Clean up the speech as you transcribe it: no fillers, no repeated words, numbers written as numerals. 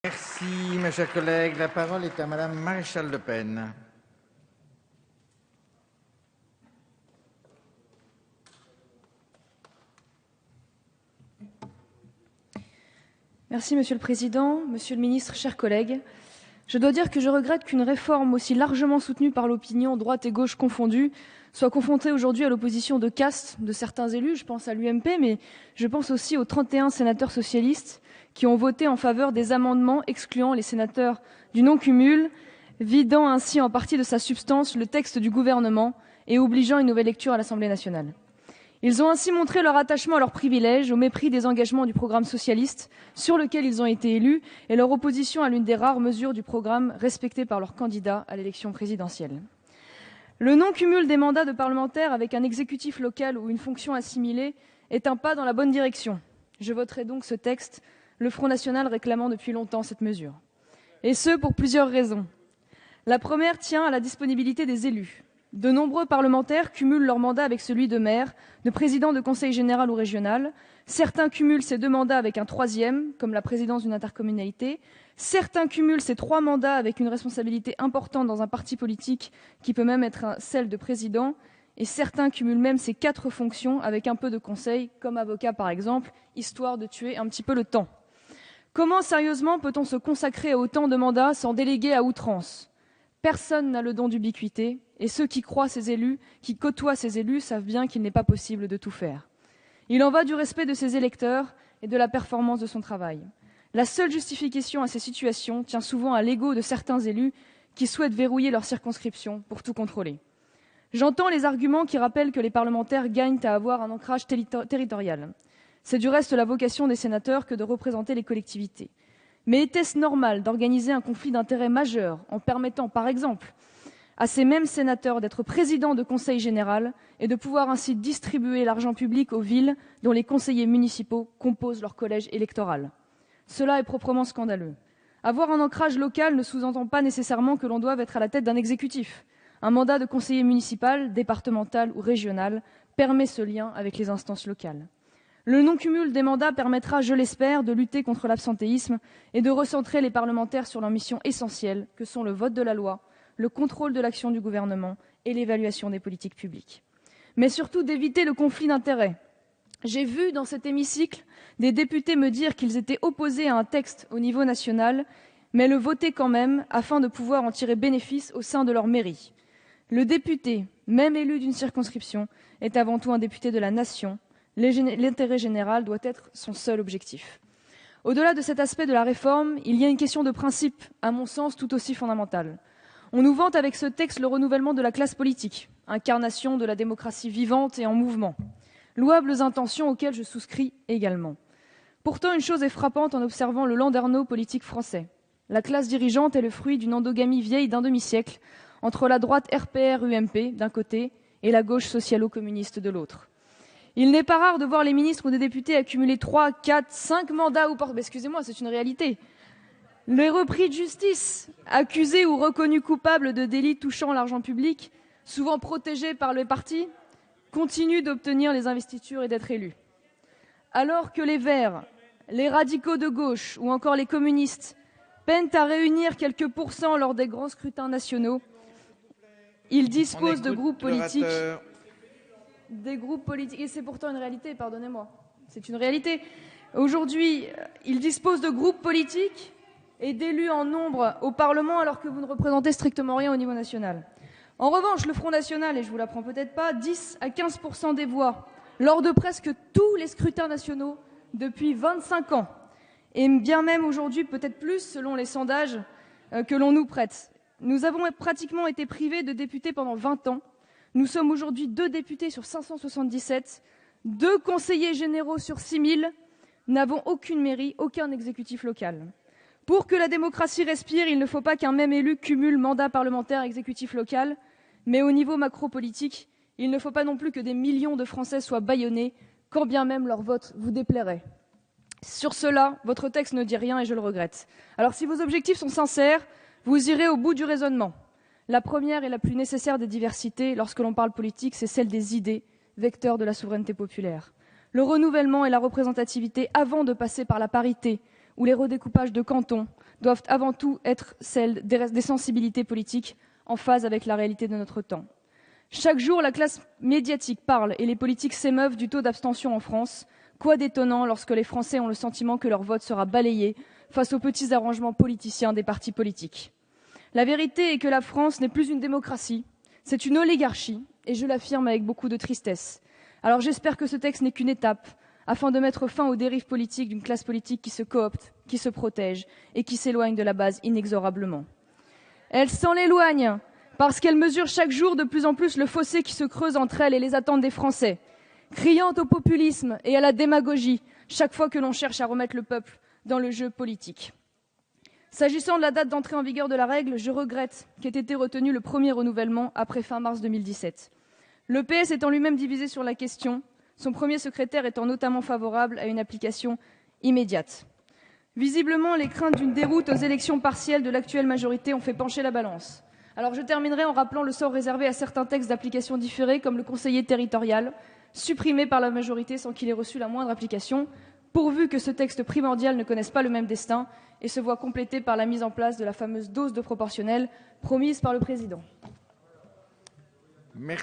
Merci, mes chers collègues. La parole est à Madame Maréchal Le Pen. Merci, Monsieur le Président, Monsieur le Ministre, chers collègues. Je dois dire que je regrette qu'une réforme aussi largement soutenue par l'opinion, droite et gauche confondues, soit confrontée aujourd'hui à l'opposition de caste de certains élus. Je pense à l'UMP, mais je pense aussi aux 31 sénateurs socialistes qui ont voté en faveur des amendements excluant les sénateurs du non-cumul, vidant ainsi en partie de sa substance le texte du gouvernement et obligeant une nouvelle lecture à l'Assemblée nationale. Ils ont ainsi montré leur attachement à leurs privilèges, au mépris des engagements du programme socialiste sur lequel ils ont été élus et leur opposition à l'une des rares mesures du programme respectées par leurs candidats à l'élection présidentielle. Le non-cumul des mandats de parlementaires avec un exécutif local ou une fonction assimilée est un pas dans la bonne direction. Je voterai donc ce texte, le Front national réclamant depuis longtemps cette mesure. Et ce, pour plusieurs raisons. La première tient à la disponibilité des élus. De nombreux parlementaires cumulent leur mandat avec celui de maire, de président de conseil général ou régional. Certains cumulent ces deux mandats avec un troisième, comme la présidence d'une intercommunalité. Certains cumulent ces trois mandats avec une responsabilité importante dans un parti politique, qui peut même être celle de président. Et certains cumulent même ces 4 fonctions avec un peu de conseil, comme avocat par exemple, histoire de tuer un petit peu le temps. Comment sérieusement peut-on se consacrer à autant de mandats sans déléguer à outrance ? Personne n'a le don d'ubiquité, et ceux qui croient ces élus, qui côtoient ces élus, savent bien qu'il n'est pas possible de tout faire. Il en va du respect de ses électeurs et de la performance de son travail. La seule justification à ces situations tient souvent à l'ego de certains élus qui souhaitent verrouiller leur circonscription pour tout contrôler. J'entends les arguments qui rappellent que les parlementaires gagnent à avoir un ancrage territorial. C'est du reste la vocation des sénateurs que de représenter les collectivités. Mais était-ce normal d'organiser un conflit d'intérêts majeur en permettant, par exemple, à ces mêmes sénateurs d'être présidents de conseil général et de pouvoir ainsi distribuer l'argent public aux villes dont les conseillers municipaux composent leur collège électoral? Cela est proprement scandaleux. Avoir un ancrage local ne sous-entend pas nécessairement que l'on doive être à la tête d'un exécutif. Un mandat de conseiller municipal, départemental ou régional permet ce lien avec les instances locales. Le non-cumul des mandats permettra, je l'espère, de lutter contre l'absentéisme et de recentrer les parlementaires sur leurs missions essentielles que sont le vote de la loi, le contrôle de l'action du gouvernement et l'évaluation des politiques publiques. Mais surtout d'éviter le conflit d'intérêts. J'ai vu dans cet hémicycle des députés me dire qu'ils étaient opposés à un texte au niveau national, mais le voter quand même afin de pouvoir en tirer bénéfice au sein de leur mairie. Le député, même élu d'une circonscription, est avant tout un député de la nation. L'intérêt général doit être son seul objectif. Au-delà de cet aspect de la réforme, il y a une question de principe, à mon sens, tout aussi fondamentale. On nous vante avec ce texte le renouvellement de la classe politique, incarnation de la démocratie vivante et en mouvement. Louables intentions auxquelles je souscris également. Pourtant, une chose est frappante en observant le landerneau politique français. La classe dirigeante est le fruit d'une endogamie vieille d'un demi-siècle entre la droite RPR-UMP d'un côté et la gauche socialo-communiste de l'autre. Il n'est pas rare de voir les ministres ou des députés accumuler 3, 4, 5 mandats ou excusez-moi, c'est une réalité. Les repris de justice, accusés ou reconnus coupables de délits touchant l'argent public, souvent protégés par les partis, continuent d'obtenir les investitures et d'être élus. Alors que les Verts, les radicaux de gauche ou encore les communistes peinent à réunir quelques pourcents lors des grands scrutins nationaux, ils disposent de groupes politiques. Des groupes politiques, et c'est pourtant une réalité, pardonnez-moi, c'est une réalité. Aujourd'hui, ils disposent de groupes politiques et d'élus en nombre au Parlement alors que vous ne représentez strictement rien au niveau national. En revanche, le Front national, et je vous l'apprends peut-être pas, 10 à 15% des voix lors de presque tous les scrutins nationaux depuis 25 ans. Et bien même aujourd'hui, peut-être plus, selon les sondages que l'on nous prête. Nous avons pratiquement été privés de députés pendant 20 ans. Nous sommes aujourd'hui 2 députés sur 577, 2 conseillers généraux sur 6000, n'avons aucune mairie, aucun exécutif local. Pour que la démocratie respire, il ne faut pas qu'un même élu cumule mandat parlementaire et exécutif local, mais au niveau macro-politique, il ne faut pas non plus que des millions de Français soient bâillonnés, quand bien même leur vote vous déplairait. Sur cela, votre texte ne dit rien et je le regrette. Alors si vos objectifs sont sincères, vous irez au bout du raisonnement. La première et la plus nécessaire des diversités, lorsque l'on parle politique, c'est celle des idées, vecteurs de la souveraineté populaire. Le renouvellement et la représentativité avant de passer par la parité ou les redécoupages de cantons doivent avant tout être celles des sensibilités politiques en phase avec la réalité de notre temps. Chaque jour, la classe médiatique parle et les politiques s'émeuvent du taux d'abstention en France. Quoi d'étonnant lorsque les Français ont le sentiment que leur vote sera balayé face aux petits arrangements politiciens des partis politiques. La vérité est que la France n'est plus une démocratie, c'est une oligarchie, et je l'affirme avec beaucoup de tristesse. Alors j'espère que ce texte n'est qu'une étape afin de mettre fin aux dérives politiques d'une classe politique qui se coopte, qui se protège et qui s'éloigne de la base inexorablement. Elle s'en éloigne parce qu'elle mesure chaque jour de plus en plus le fossé qui se creuse entre elle et les attentes des Français, criant au populisme et à la démagogie chaque fois que l'on cherche à remettre le peuple dans le jeu politique. S'agissant de la date d'entrée en vigueur de la règle, je regrette qu'ait été retenu le premier renouvellement après fin mars 2017. Le PS étant lui-même divisé sur la question, son premier secrétaire étant notamment favorable à une application immédiate. Visiblement, les craintes d'une déroute aux élections partielles de l'actuelle majorité ont fait pencher la balance. Alors je terminerai en rappelant le sort réservé à certains textes d'application différée, comme le conseiller territorial, supprimé par la majorité sans qu'il ait reçu la moindre application, pourvu que ce texte primordial ne connaisse pas le même destin et se voit complété par la mise en place de la fameuse dose de proportionnelle promise par le président. Merci.